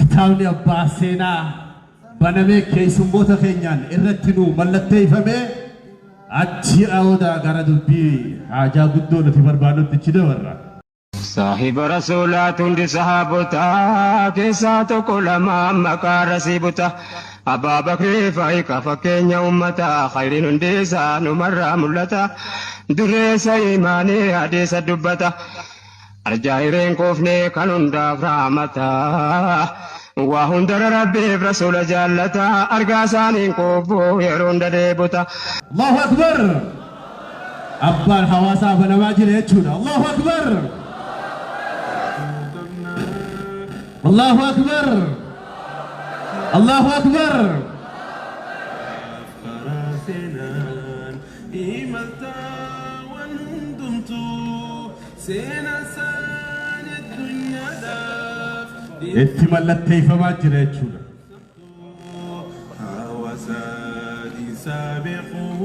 كتابني أباسينا بنامي كيسون بوتا خينيان إرتنو ملتي فمي أتشي أودا غردو بي حاجة قدو نتي بربانو تشيدو ورا صاحب رسولات دي صحابتا كيساتو كل ما مكار سيبتا أبا بكر فايكا فكين أمتا خير نديسا نمر ملتا دريس إيماني حديث دبتا الجاهرين كوفني كانون داف رحمتا وهم در ربي برسول جالتا أرقاسانين كوفو يرون ديبتا الله أكبر أبا الحواسا بنماجر يتشونا الله أكبر الله أكبر الله أكبر اتملت كيف ما جريتشونا حواسادي سابقه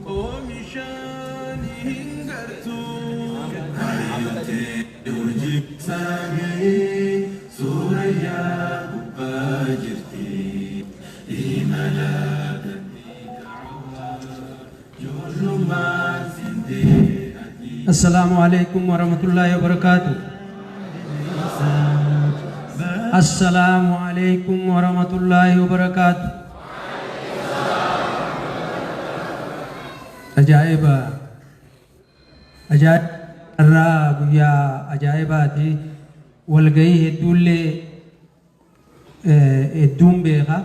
ومشانه انقرتو حياتي وجيب سامي سوريا باجرتي إيمالاتي جل ما سندي السلام عليكم ورحمة الله وبركاته. السلام عليكم ورحمة الله وبركاته. أجايبا أجايب الراب يا أجايباتي والجاي الدولة الدوم بيها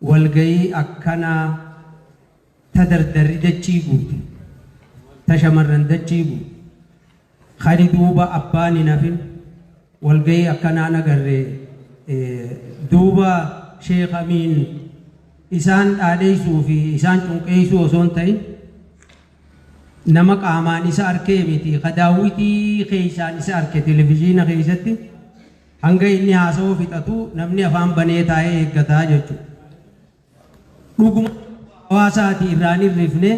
والجاي أكنا تدردر دجيبو تشمرن دجيبو خالدوبا أباني نفين والجاي أكنا نجري دوبا شيخ أمين إسان عليسو في إسان تنقيسو وصونتين نمك آمان إسا أركي ميتي خداويتي خيسان إسا أركي تلفزيون خيستي هنگا إني حاسو فتاتو نمني أفهم بنيتا ہے ایک گتا جوچو رقم حواساتی رانی رفنے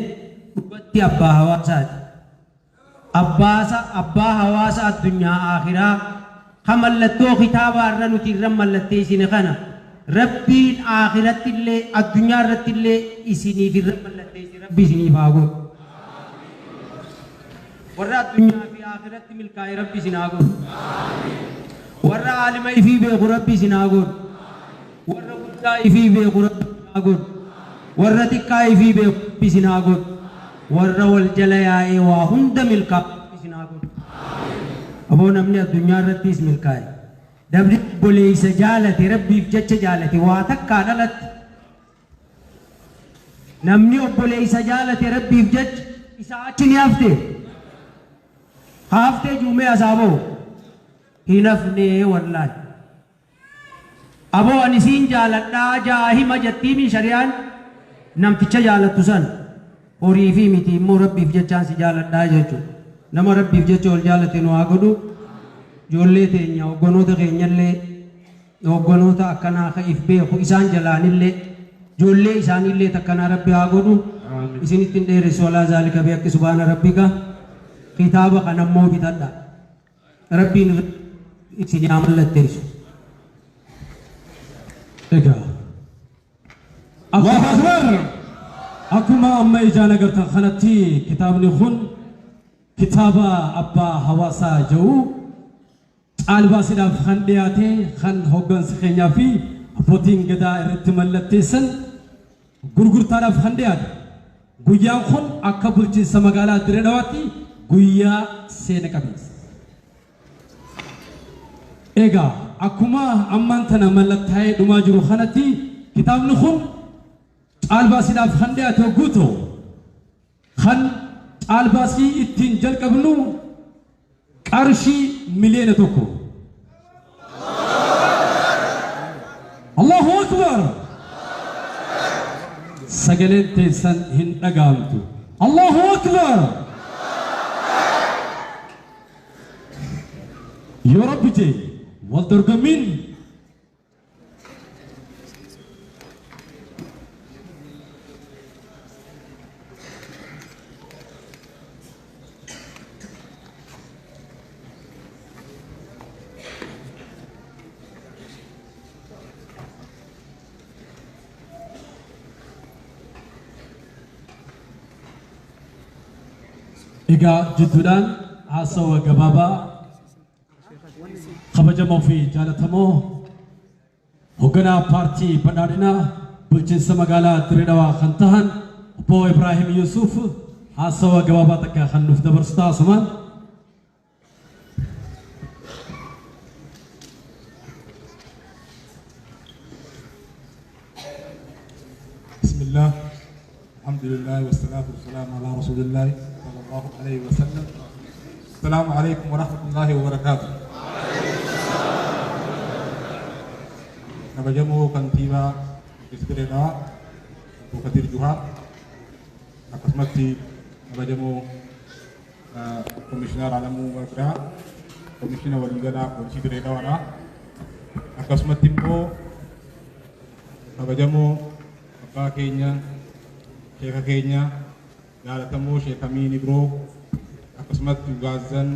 ربتی أبا حواساتی أبا حواسات دنیا آخرا خمالتو خطابا رنو تيرم ملتي سنخانا ربين آخرت اللي الدنيا رت اللي إسيني في رب ملتي ربي سني فاقو ورا الدنيا في آخرت ملكاي ربي سناقو ورا عالمي في بيخ ربي سناقو ورا قدائي في بيخ ربي سناقو ورا تكاي في بيخ ربي سناقو ورا والجلياء وهند ملكا ربي سناقو أبو نمني الدنيا رتي اسم ملكاي دبري بولي سجالتي ربي بجتش جالتي واتك كانلت نمني بولي سجالتي ربي بجتش إساعتني هافته جمعة أصابه هنفني والله أبو أنسين جالتنا جاهي مجتي من شريان نمتش جالت تسن وريفي متي مو ربي بجتشان سجالتنا جيجو نما ربي بجتش والجالتي نواقدو جولي تينيا وغنوتا خينيالي وغنوتا أكنا خيف بيخو إسان جلانيالي جولي إسانيالي تكنا ربي آقودو إساني تندي رسولا ذلك بيك سبحان ربك كتابة خنمو بتادا ربي إساني عمل لتيسو الله أكبر أكما أما إجانا قرطان خانتي كتاب نخون كتابة أبا حواسا جو albasida khandiyate khan hoggan sikhenya fi apotin gada irtimallatisan gurgurtara khandiyat guyya khon akabulchi samagala direnawati guyya sene kabis ega akuma ammantana mallatai duma juru khanati kitab nukhum albasida khandiyate guto khan albasi ittin jalqabnu qarshi مليون توكو الله أكبر سجلت تيسن هندقامتو الله أكبر يا رب جي والدرقمين إيجا جدودان عصوا جبابا خبجمو في جالتمو هجنا بارتي بنارنا بلجنس مقالة دريدوا خنتهن بو إبراهيم يوسف عصوا جبابا تكا خنوف دبرستا سمان بسم الله الحمد لله والصلاة والسلام على رسول الله صلى الله عليه وسلم. السلام عليكم ورحمة الله وبركاته. نبجمو كنتيبا إسكرينا وكثير جوها أقسمتي نبجمو كوميشنر علمو وكرا كوميشنر وليغلا وشيكرينا وانا أقسمتي مو نبجمو Abbaa keenya, sheeka keenya, jaalatamoo sheekamiini biroo akkasumatti ugaazan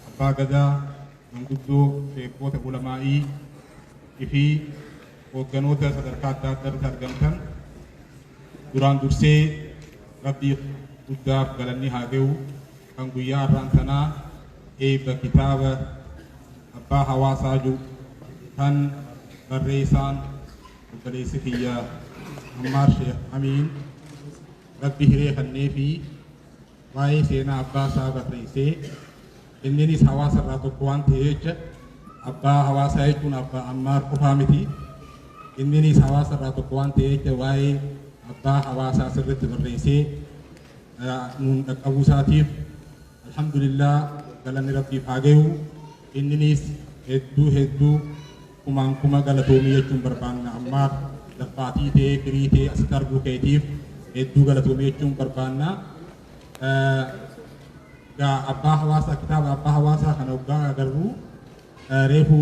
abbaa gadaa manguddoo sheekota ulamaa'ii fi hoogganoota sadarkaa adda addaatti argamtan duraan dursee rabbii guddaaf galanni haa ga'u kan guyyaa har'aan sanaa eebba kitaaba abbaa hawaasaa jiru kan barreessaan وبليس فيا عمار شيخ أمين ربي هري خنيفي واي سينا أبا سابق رئيسي إنني سواس الراتو قوان تيج أبا هواسا يكون أبا عمار قفامتي إنني سواس الراتو قوان تيج واي أبا هواسا سرت الرئيسي نون أبو ساتيف الحمد لله قالني ربي فاقيو إنني هدو kuma galatoomii jechuun barbaanna ammaaf laffaatii ta'ee firii ta'ee asitti arguu keetiif hedduu galatoomii jechuun barbaanna. Abbaa hawaasaa kitaaba abbaa hawaasaa kana waggaa agarru reefu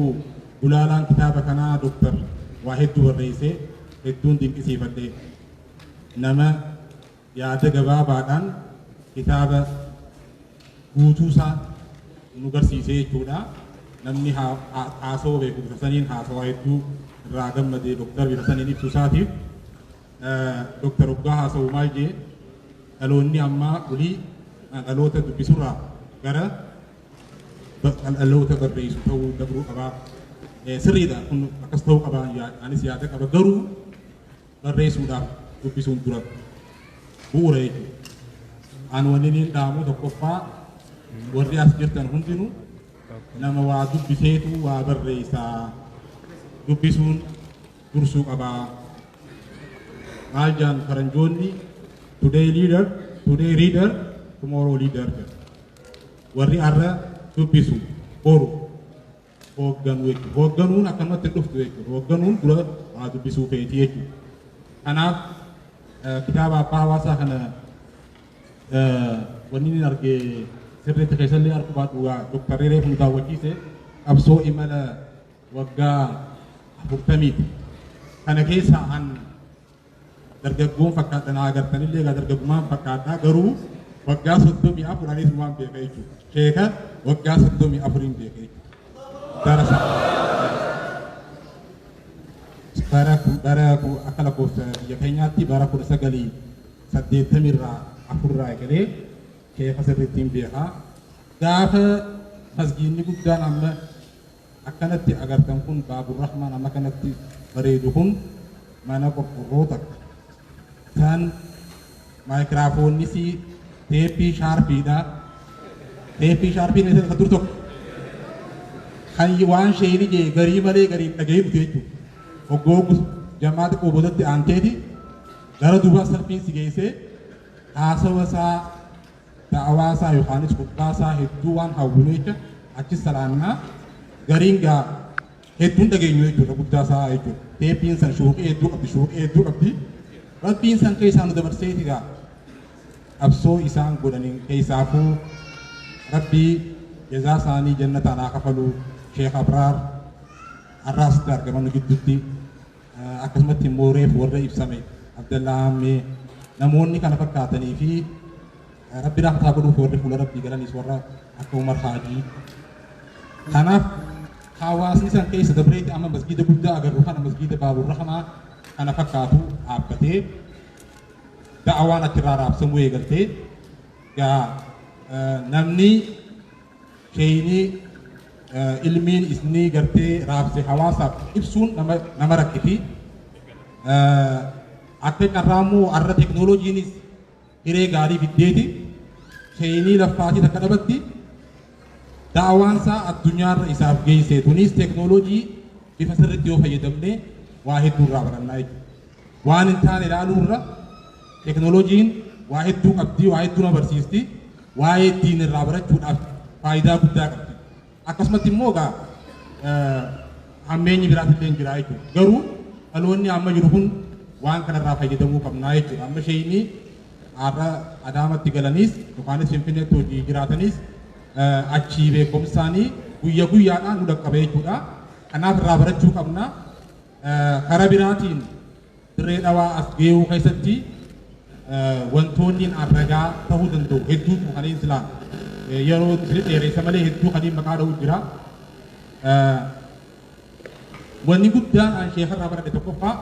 gulaalaan kitaaba kanaa Dr. waa hedduu barreessee hedduun dinqisiifadhe nama yaada gabaabaadhaan kitaaba guutuusaa nu garsiisee jechuudha. namni haasoo beeku bifa saniin haasawaa hedduu irraa gammadee dooktar bifa saniin ibsu isaatiif dooktar Oggaa haasa'u maal jee dhaloonni ammaa ulii dhaloota dubbisurraa gara dhaloota barreessu ta'uu dabruu qabaa. Sirriidha kun akkas ta'uu qabaa anis yaada qaba garuu barreessuudhaaf dubbisuun dura bu'uura jechuudha. Aan wanni niin dhaamu tokkoffaa warri as jirtan hundinuu nama waa dubbiseetu waa barreessaa dubbisuun dursuu qabaa. Maal jaan faranjoonni today reader tomorrow leader warri arra dubbisu boru hoogganuu jechuudha. Hoogganuun akkanumatti dhuftu jechuudha. Hoogganuun dura waa dubbisuu feetii jechuudha. Kanaaf kitaaba abbaa hawaasaa kana wanni ni argee sirriitti keessallee argu baadhu Dr. Reef nu daawwachiise qabsoo imala waggaa 40 kana keessa an dargaggoon fakkaata na agartanillee dargaggummaan fakkaata garuu waggaa 34 anis waan beeka jechuudha. Sheeka waggaa 34 beeka jechuudha. Bara akka lakkoofsa biyya keenyaatti bara 1980 irraa afurraa eegalee keessa sirriittiin beekaa. Gaafa masgiinni guddaan amma akkanatti agartan kun Baabur Rahmaan amma kanatti bareedu kun mana qorqorroo takka kan maayikiraafoonnis teeppii shaarpiidha. Teeppii shaarpiin isa dur tokko kan waan sheeni jee garii malee garii dhaga'ee dhufe jechuudha. Hoggoogus jamaata qoobotatti aanteeti gara duubaa salphiin si geessee haasawa isaa da'awaasaa yookaanis kubbaasaa hedduu waan hawwinu jecha achi salaannaa gariin gaa hedduun dhageenyu jechuudha guddaasaa jechuudha. Teeppiin san shuuqii hedduu qabdi. Rabbiin san keessaa nu dabarseeti gaa qabsoo isaan godhanii keessaafuu rabbii jazaa isaanii jannataan haa kafalu. Sheekh Abraar har'aasitti argaman gidduutti akkasumatti immoo reef warra ibsame Abdallaa Hammee namoonni kana fakkaatanii fi rabbi rahmataa godhuuf warri fuula rabbii galanis warra akka Umar Haajii. Kanaaf hawaasni san keessa dabreetti amma masgiida guddaa agarru kana masgiida Baabur Rahmaa kana fakkaatu dhaabbatee da'awaan achirraa raabsamuu eegaltee namni sheeyni ilmiin isni gartee raabse hawaasaaf ibsuun nama rakkiti. Akka qarraamuu arra teknooloojiinis hiree gaarii fiddeeti sheeyni laffaatii takka dhabatti da'awaansaa addunyaarra isaaf geesse tunis teknooloojii bifa sirriitti yoo fayyadamne waa hedduu irraa barannaa jechuudha. Waan hin taane ilaaluurra teknooloojiin waa hedduu qabdi, waa hedduu nama barsiisti, waa'ee ittiin irraa barachuudhaaf faayidaa guddaa qabdi. Akkasumatti immoo hammeenyi biraatillee hin jira jechuudha. Garuu dhaloonni amma jiru kun waan kanarraa fayyadamuu qabnaa jechuudha. Amma sheeyni har'a Adaamatti galanis yookaanis Finfinneetti hojii jiraatanis achii beekumsaanii guyyaa guyyaadhaan nu dhaqqabe jechuudha. Kanaaf irraa barachuu qabna. Karaa biraatiin dirree dhawaa as geewuu keessatti wantoonni ragaa ta'uu danda'u hedduutu kanneen silaa yeroo dheeressa malee hedduu kanneen maqaa dha'uu jira. Wanni guddaan an sheekarraa baradhe tokkoffaa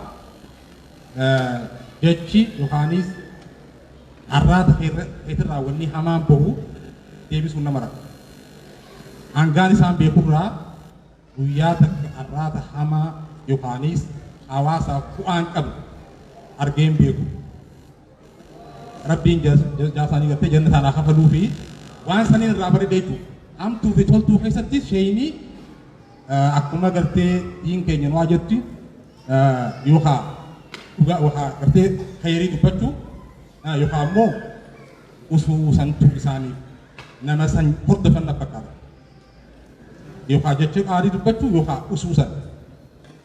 jechi yookaanis arraata keessirraa wanni hamaan bahu deebisuun nama rakka. Hangaan isaan beekurraa guyyaa takka arraata hamaa yookaanis hawaasaaf bu'aan qabu argeen beeku. Rabbiin jaasaanii gartee jannataan haa kafaluu fi waan saniin irraa bareedee jechuudha. Hamtuu fi toltuu keessatti sheeyni akkuma gartee diin keenya nu jettu yookaan dhugaa yookaan gartee khayrii dubbachuu yookaan immoo usuu santuu isaaniif nama san hordofan fakkaata. Yookaan jecha qaarii dubbachuu yookaan usuu san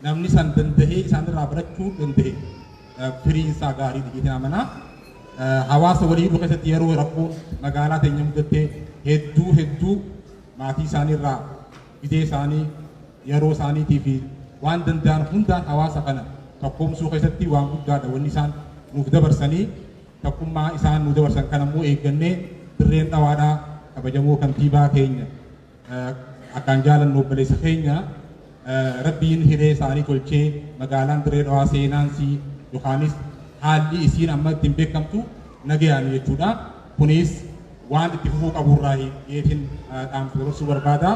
namni san dandahee isaanirraa barachuu dandahee firiin isaa gaarii dhiyeetiin amanaa. Hawaasa walii hidhuu keessatti yeroo rakkoon magaalaa teenya mudattee hedduu maatii isaaniirraa gidee isaanii yeroo isaaniitii fi waan danda'an hundaan hawaasa kana tokkoomsuu keessatti waan guddaadha wanni isaan nuuf dabarsanii tokkummaa isaan nuuf dabarsan kana immoo eeggannee dirreen dhawaadhaa kabajamoo kantiibaa keenya akkaan jaalannu obboleessa keenya rabbiin hiree isaanii tolchee magaalaan dirree dhawaa seenaansii yookaanis haalli isiin amma ittiin beekamtu nagayaan jechuudha. Kunis waan itti fufuu qaburraa yeetiin dhaamsa dabarsuu barbaada.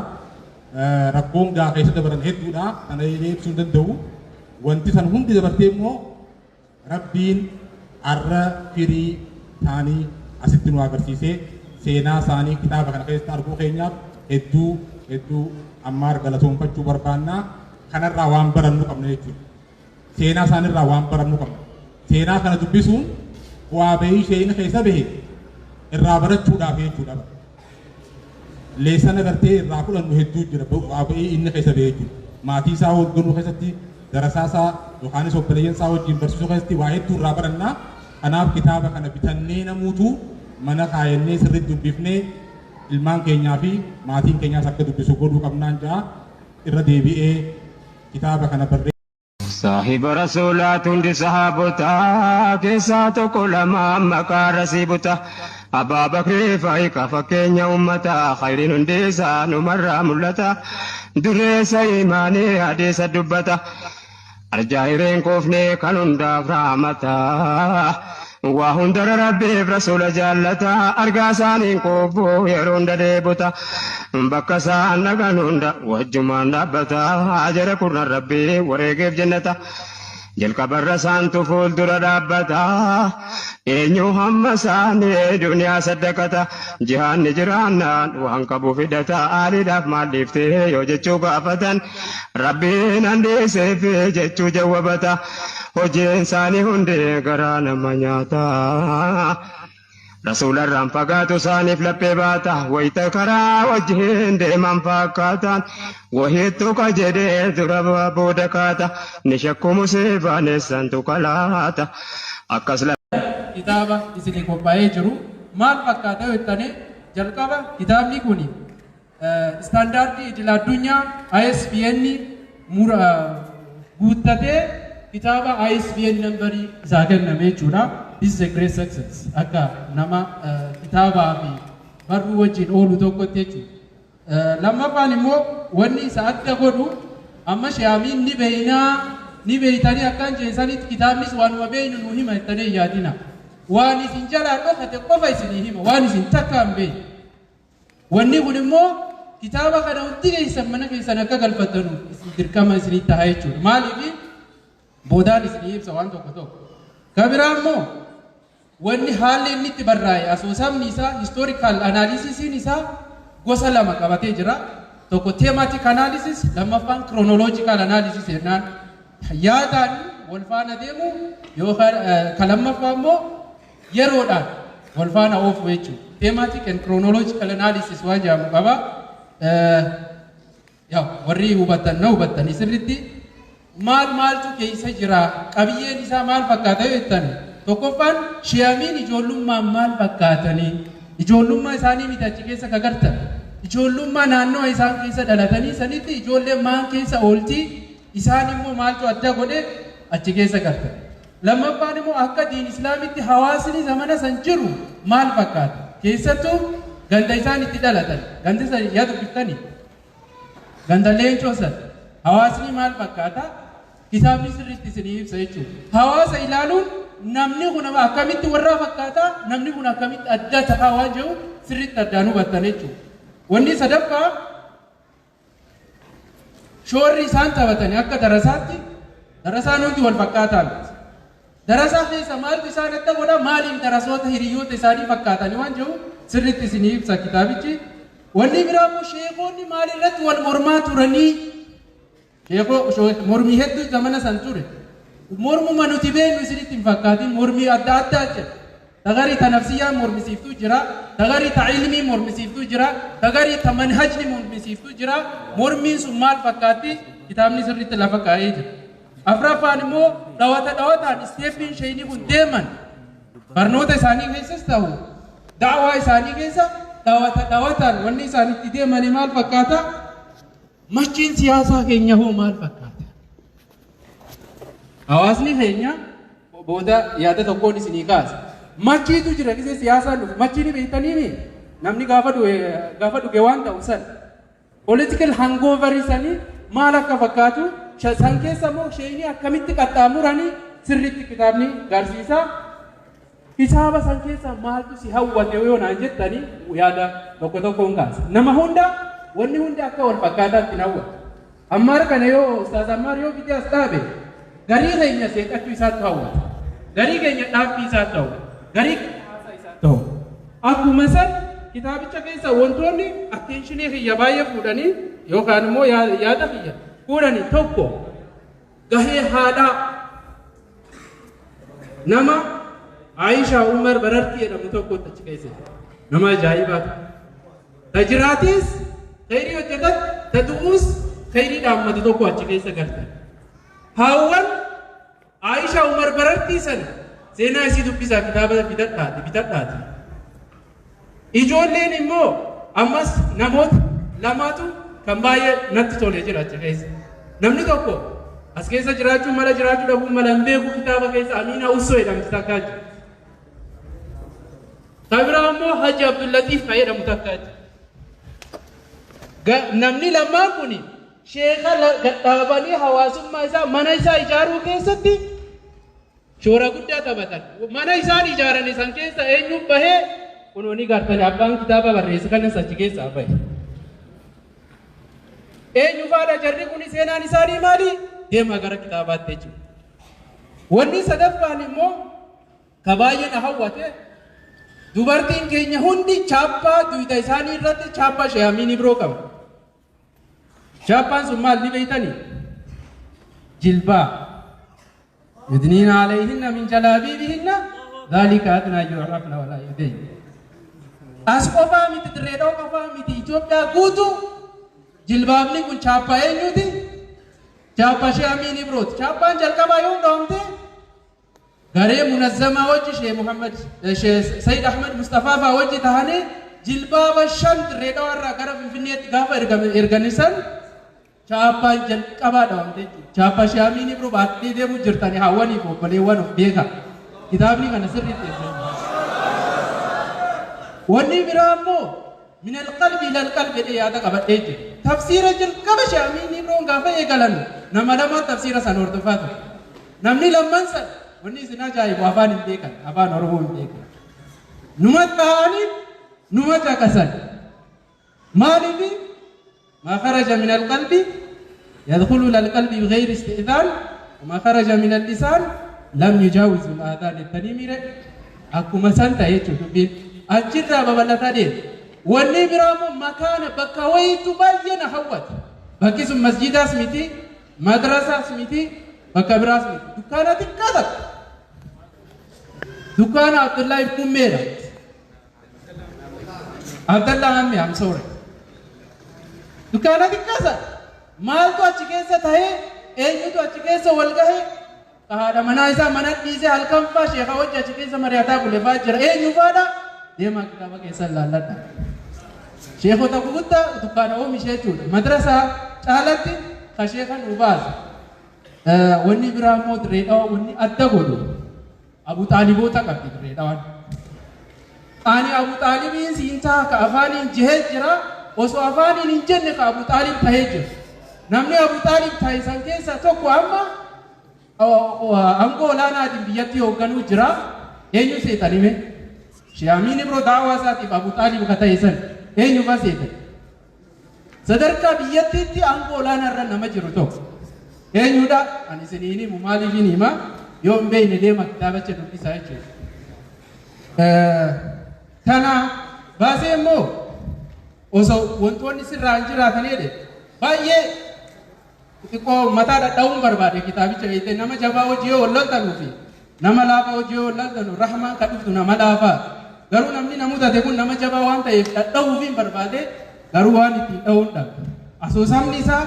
Rakkoon gaa keessa dabaran hedduudha. Kana ibsuu hin danda'u. Wanti san hundi dabartee immoo rabbiin arra firii taanii asitti nu agarsiisee seenaa isaanii kitaaba kana keessatti arguu keenyaaf hedduu ammaa galatoonfachuu barbaannaa. Kanarraa waan barannu qabna jechuudha. Seenaa isaaniirraa waan barannu qabna. Seenaa kana dubbisuun bu'aa bahii sheeyina keessa bahe irraa barachuudhaaf jechuudha. Leessana gartee irraa fudhannu hedduu jira bu'aa bahii inni keessa bahe jechuudha. Maatii isaa hoogganuu keessatti darasaa isaa yookaanis obboleeyyan isaa wajjin barsiisuu keessatti waa hedduu irraa barannaa. Kanaaf kitaaba kana bitannee namuutu mana kaayannee sirriitti dubbifnee ilmaan keenyaa fi maatiin keenyaas akka dubbisu godhuu qabnaan ja'a irra deebi'ee kitaaba kana barreessuu. Saahiba rasuulaa tundi sahaabota keessaa tokko lama maqaa rasiibota. Abbaa Bakrii Faayiqa fakkeenya uummataa khayriin hundi isaa numarraa mul'ata. Dureessa imaanii hadiisa dubbata. Arjaa'ireen koofnee kan hundaaf raamata. Waa hundara rabbiif rasuula jaallata. Argaa isaaniin koofuu yeroo hunda deebota. Bakka isaan nagan hunda wajjumaan dhaabbata. Ajara kurnan rabbii wareegeef jannata. Jalqabarra isaantu fuuldura dhaabbata. Eenyu hamma isaanii duniyaa saddaqata. Jihaanni jiraannaan waan qabuuf hidhata. Aaliidhaaf maal dhiiftee yoo jechuu gaafatan. Rabbiin handiiseef jechuu jawwabata. Hojiin isaanii hundi garaa nama nyaata. Rasuularraan fagaatu isaaniif laphee baata. Wayita karaa wajjin deeman fakkaatan. Wahittu ka jedhee dura booda kaata. Ni shakku musiibaanessantu kalaata. Akkas kitaaba isinii qophaa'ee jiru maal fakkaata jettanii jalqaba kitaabni kun istaandaardii idil addunyaa ISBN guuttatee kitaaba ISBN nambarii isaa kenname jechuudha. This is a great success. Akka nama kitaabaa fi barruu wajjin oolu tokkotti jechuudha. Lammaffaan immoo wanni isa adda godhu amma shaamiin ni beeytanii akkaan jeesanitti kitaabnis waanuma beeynu nu hima jettanii yaadina. waan isin jalaa dhokate qofa isinii hima waan isin takkaan beeku wanni kun immoo kitaaba kana hundi keessan mana keessan akka galfattanu isin dirqama isinii ta'a jechuudha maaliif boodaan isinii ibsa waan tokko kabiraa immoo wanni haalli inni itti barraa'e asoosamni isaa historical analysis isaa gosa lama qabatee jira tokko thematic analysis lammaffaan chronological analysis jennaan yaadaan wal faana deemu yookaan kalammaffaa immoo yeroodhaan wal faana oofu jechuudha thematic and chronological analysis waan jedhamu qaba warri hubattan sirriitti maaltu keessa jira qabiyyeen isaa maal fakkaata jettan tokkoffaan shi'amiin ijoollummaan maal fakkaatanii ijoollummaa isaanii miti achi keessa kagartan ijoollummaa naannoo isaan keessa dhalatanii sanitti ijoolleen maan keessa ooltii isaan immoo maaltu adda godhe achi keessa gartan lammaffaan immoo akka diin islaamitti hawaasni zamana san jiru maal fakkaata keessattuu ganda isaan itti dhalatan ganda san yaa dubbiftanii ganda leencoo san hawaasni maal fakkaata kitaabni sirriitti isinii ibsa jechuudha hawaasa ilaaluun namni kun akkamitti warra fakkaata namni kun akkamitti adda ta'aa waan jiru sirriitti addaan hubattan jechuudha wanni sadaffaa shoorri isaan taphatanii akka darasaan hundi wal fakkaataa miti darasaa keessa maaltu isaan adda godha maaliif darasoota hiriyoota isaanii fakkaatanii waan jiru sirriitti isinii ibsa kitaabichi wanni biraa immoo sheekonni maalirratti wal mormaa turanii mormii hedduu zamana san ture mormuma nuti beeknu isinitti hin fakkaatin mormii adda addaa jira tagarii ta nafsiyyaan mormisiiftuu jira tagarii ta ilmii mormisiiftuu jira tagarii ta manhajni mormisiiftuu jira mormiin sun maal fakkaatti kitaabni sirriitti lafa kaa'ee jira afraffaan immoo dhawataan isteeppiin shayinii kun deeman barnoota isaanii keessas ta'u da'waa isaanii keessa dhawataan wanni isaanitti deemanii maal fakkaata machiin siyaasaa keenya hoo maal fakkaata hawaasni keenya booda yaada tokkoon isinii kaasa machiitu jira gisee siyaasaan dhufu machiini beektanii namni gaafa dhuge waan ta'u san political hangover isanii maal akka fakkaatu san keessa immoo shayinii akkamitti qaxxaamuranii sirriitti kitaabni garsiisa kitaaba san keessa maaltu si hawwate yoo naan jettanii yaada tokkoon kaasa nama hunda wanni hundi akka wal fakkaataatti hawwata ammaar kana yoo ustaaz ammaar yoo fidee as dhaabe garii keenya seeqachuu isaatti hawwata garii keenya dhaabbii isaatti hawwata garii haasaa isaatti hawwata akkuma san kitaabicha keessa wantoonni attentionii kiyya baay'ee fuudhanii yookaan immoo yaada kiyya fuudhanii tokko gahee haadhaa nama Aisha Umar Barartii jedhamu tokko achi keessa nama ajaa'ibaatu tajiraatis khayrii hojjetan tadu'uus khayrii dhaammatu tokko achi keessa galtan haawwan Aisha Umar Barartii sana seenaa isii dubbisaa kitaaba bitadhaati ijoolleen immoo ammas namoota lamaatu kan baay'ee natti tolee jira achi keessa namni tokko as keessa jiraachuu mala jiraachuu dhabuu mala hin beeku kitaaba keessa Amiina Ussoo jedhamti takkaa jira kabiraa immoo Haji Abdullatiif kan jedhamu takkaa jira namni lamaan kun sheeka gadhaabanii hawaasummaa isaa mana isaa ijaaruu keessatti shoora guddaa taphatan mana isaan ijaaran san keessa eenyuun bahee kunooni gartanii abbaan kitaaba barreesse kanas achi keessaa bahe eenyu faadha jarri kun seenaan isaanii maali deemaa gara kitaabaatti jechuudha wanni sadaffaan immoo ka baay'ee na hawwate dubartiin keenya hundi chaappaa duyda isaanii irratti chaappaa sheeyamiinii biroo qaba chaappaan sun maal ni beeytanii jilbaa yudniina alayhinna min jalaabiibihinna dhaalika adnaa yu'rafna walaa yudayn as qofaa miti dirreedhoo qofaa miti Itoophiyaa guutuu jilbaabni kun chaappaa eenyuti chaappaa sheeyamiinii birooti chaappaan jalqabaa yoo dhaamte garee munazzamaa wajji Sheekh Sayyid Ahmed Mustafaa faa wajji tahanii jilbaaba 5 dirreedhoo irraa gara Finfinneetti gaafa erganisan chaappaan jalqabaa dhaamte chaappaa sheeyamiinii biroo baattee deemuu jirtanii hawwanii fi obboleewwan of beeka kitaabni kana sirriitti wanni biraa immoo min alqalbi ila alqalbi jedhee yaada qabadhee jira tafsiira jalqaba sheeyamiinii biroo gaafa eegalan nama lama tafsiira san hordofaa ture namni lamman san wanni isin ajaa'ibu afaan hin beekan afaan oromoo hin beekan numa ta'anii numa caqasan maaliif ما خرج من القلب يدخل إلى القلب بغير استئذان وما خرج من اللسان لم يجاوز الآذان التنمير أكو مسنتا يجب أجرى ببلتا دي wanni biraamu makaana bakka wayitu baay'ee na hawwata bakki sun masjiidaas miti madrasaas miti bakka biraas miti dukkaana xiqqaa takka dukkaana Abdullah ibn Umeera Abdullah hammi am sorry dukkaana xiqqaa sana maaltu achi keessa ta'ee eenyutu achi keessa wal gahe haadha manaa isaa mana dhiisee halkan faa sheekha wajji achi keessa mari'ataa bule faa jira eenyu faadha deemaa kitaaba keessa laalladha sheekota guguddaa dukkaana oomishee jechuudha madrasaa caalatti ka sheekha nu baasa wanni biraa immoo direedhawa wanni adda godhu Abu Taaliboota qabdi direedhawaan ani Abu Taalibiin siintaa ka afaaniin jihee jira osoo afaaniin hin jenne ka Abu Taalib tahee jira namni Abu Taalib tahe san keessaa tokko amma aangoo olaanaatiin biyyatti hoogganuu jira eenyu seetanime Shiyaamiin Ibro daawaa isaatiif Abu Taalib ka ta'e san eenyu faseetan sadarkaa biyyattiitti aangoo olaanaa irra nama jiru tokko eenyudha ani isiniin himu maaliifin hima yoo hin beekne deema kitaabacha dubbisaa jechuudha kana baasee immoo osoo wantoonni sirraa hin jiraatan jedhe baay'ee xiqqoo mataa dhadha'uun barbaade kitaabicha beekte nama jabaa hojii yoo walloltanuu fi nama laafaa hojii yoo walloltanu rahmaan ka dhuftu nama laafaa garuu namni namuutate kun nama jabaa waan ta'eef dhadha'uuf hin barbaade garuu waan ittiin dha'uun dhabu asoosamni isaa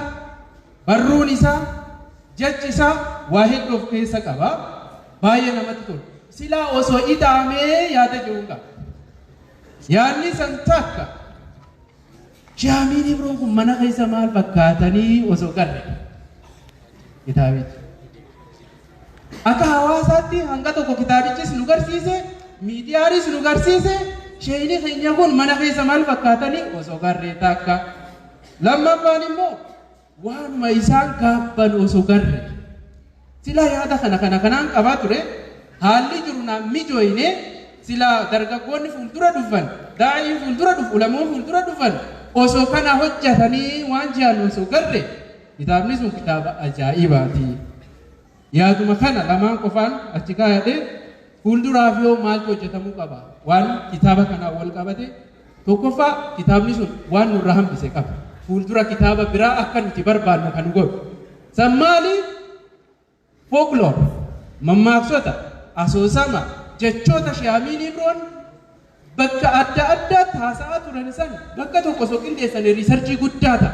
barruun isaa jechi isaa waa hedduu of keessa qaba baay'ee namatti tolu silaa osoo ida'amee yaada jiruun qaba yaadni san takka Shiyaamiin Ibroon kun mana keessa maal fakkaatanii osoo garre kitaabichi akka hawaasaatti hanga tokko kitaabichis nu garsiise miidiyaanis nu garsiise sheeyni keenya kun mana keessa maal fakkaatanii osoo garree takka lammaffaan immoo waanuma isaan gaabban osoo garre sila yaada kanaan qabaa ture haalli jiru naan mijooyne sila dargaggoonni fuuldura dhufan daa'ii fuuldura dhufu ulamoon fuuldura dhufan osoo kana hojjetanii waan jiran osoo garre kitaabni sun kitaaba ajaa'ibaati yaaduma kana lamaan qofaan achi kaayadhe fuulduraaf yoo maaltu hojjetamuu qaba waan kitaaba kanaan wal qabate tokkoffaa kitaabni sun waan nurra hambise qaba fuuldura kitaaba biraa akka nuti barbaannu kan godhu san maali folklore mammaaksota asoosama jechoota Shiyaamiin Ibroon bakka adda addaatti haasa'aa turan san bakka tokko osoo qindeessanii riisarchii guddaa ta'a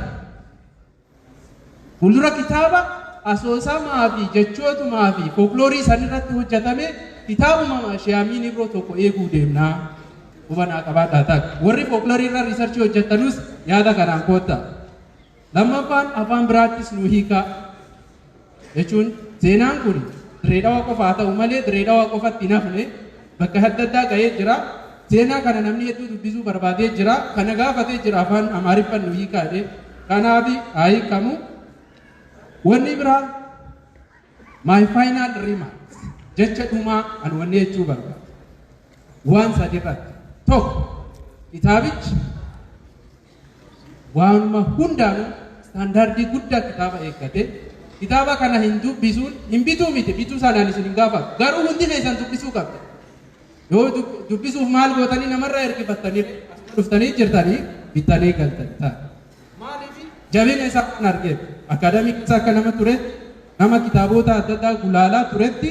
fuuldura kitaaba asoosamaa fi jechootumaa fi folkloorii san irratti hojjetame kitaabuma Shiyaamiin Ibroo tokko eeguu deemnaa hubanaa qabaadhaa ta'a warri folkloorii irra riisarchii hojjetanus yaada kanaan kootta lammaffaan afaan biraattis nu hiikaa jechuun seenaan kun direedhawa qofa haa ta'u malee direedhawa qofatti nafne bakka adda addaa ga'ee jira seenaa kana namni hedduu dubbisuu barbaadee jira kana gaafatee jira afaan amaariffaan nu hiikaa jedhee kanaaf haa hiikamu wanni biraa my final remarks jecha dhumaa an wanni jechuu barbaada waan sadirratti tokko kitaabichi waanuma hundaanuu standaardii guddaa kitaaba eeggate kitaaba kana hin dubbisuun hin bituu miti bituu sanaan isin hin gaafatu garuu hundi keessan dubbisuu qabda yoo dubbisuuf maal gootanii namarraa ergifattanii dhuftanii jirtanii bittanii galtanii ta'a maaliif jabina isaa kan argeetu akaadaamik isaa akka nama ture nama kitaabota adda addaa gulaalaa turetti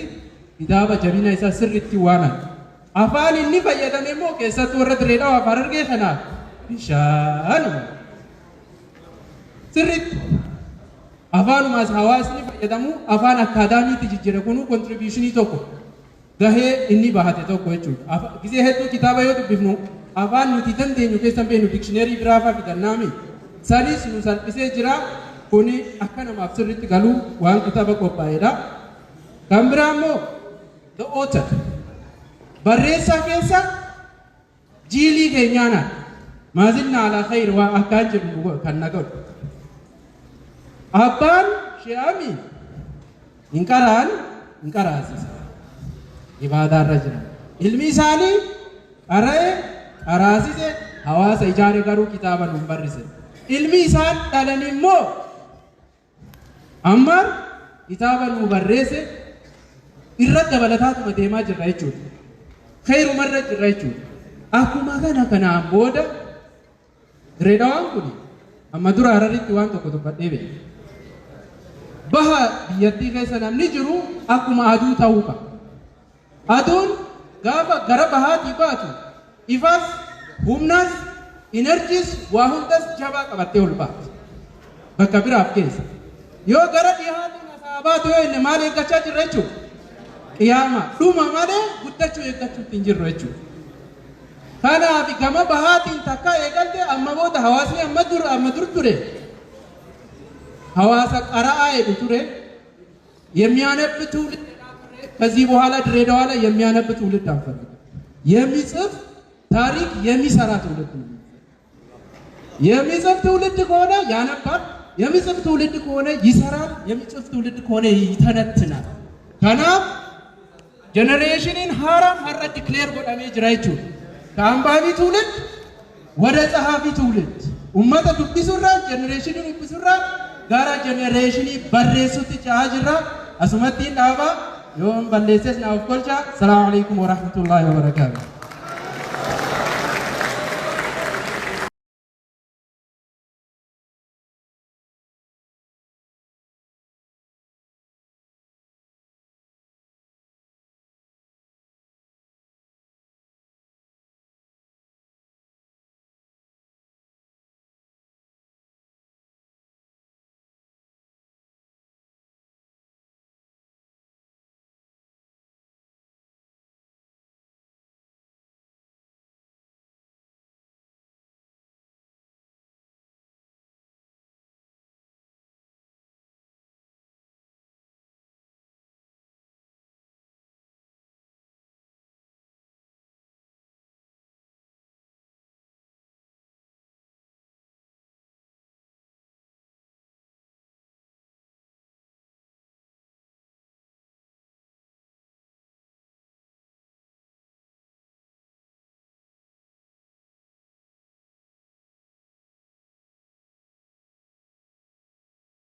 kitaaba jabina isaa sirriitti waanan afaan inni fayyadame immoo keessattuu warra direedhawa afaan argee kanaaf bishaanuma sirriitti afaanumaas hawaasni fayyadamu afaan akaadaamiitti jijjiire kunuu kontribiishinii tokko gahee inni bahate tokko jechuudha gisee hedduu kitaaba yoo dubbifnu afaan nuti dandeenyu keessan beenu dikshineerii biraafaa fidannaami sanis nu salphisee jira kuni akka namaaf sirriitti galuu waan kitaaba qophaa'edha kan biraa immoo the author barreessaa keessa jiilii keenyaana maazinna alaa khayr waa akkaan jedhu kan na godhu abbaan Shiyaamiin hin qaraasisa ibaadaa irra jiran. Ilmi isaanii qara'ee qaraasise hawaasa ijaare garuu kitaaba nu barrise. Ilmi isaan dhalan immoo amma kitaaba nu barreesse irra dabalataatuma deemaa jirra jechuudha. Khayiruma irra jirra jechuudha. Akkuma kanaan booda Direedawaan kun amma dura Hararitti waan tokko dubbadhee beeku. Baha biyyattii keessa namni jiru akkuma aduu ta'uu qaba. Aduun gaafa gara bahaatii baatu ifas humnas energiis waa hundas jabaa qabattee ol baati. Bakka biraaf keessa. Yoo gara dhihaatiin asaa baatu yoo inni maal eeggachaa jirra jechuudha. Qiyaama dhuma malee guddachuu eeggachuutti hin jirru jechuudha. Kanaaf gama bahaatiin takka eegalte amma booda hawaasni amma dur ture. ሐዋሳ ቀራአ ture የሚያነብ ትውልድ ከዚህ በኋላ ድሬዳዋ ላይ የሚያነብ ትውልድ አንፈልግም። የሚጽፍ ታሪክ የሚሰራ ትውልድ ነው። የሚጽፍ ትውልድ ከሆነ ያነባል፣ የሚጽፍ ትውልድ ከሆነ ይሰራል፣ የሚጽፍ ትውልድ ከሆነ ይተነትናል። ከናፍ ጀነሬሽንን ሐራም ሐራ ዲክሌር ጎዳሜ ጅራይቹ ከአንባቢ ትውልድ ወደ ጸሐፊ ትውልድ ኡመተ ዱብሱራ ጀነሬሽንን ዱብሱራ ጋራ ጀነሬሽኒ በሬሱት ጫጅራ አስመቲ ዳባ ዮም በሌሰስ ናውቆልቻ ሰላም አለይኩም ወራህመቱላሂ ወበረካቱ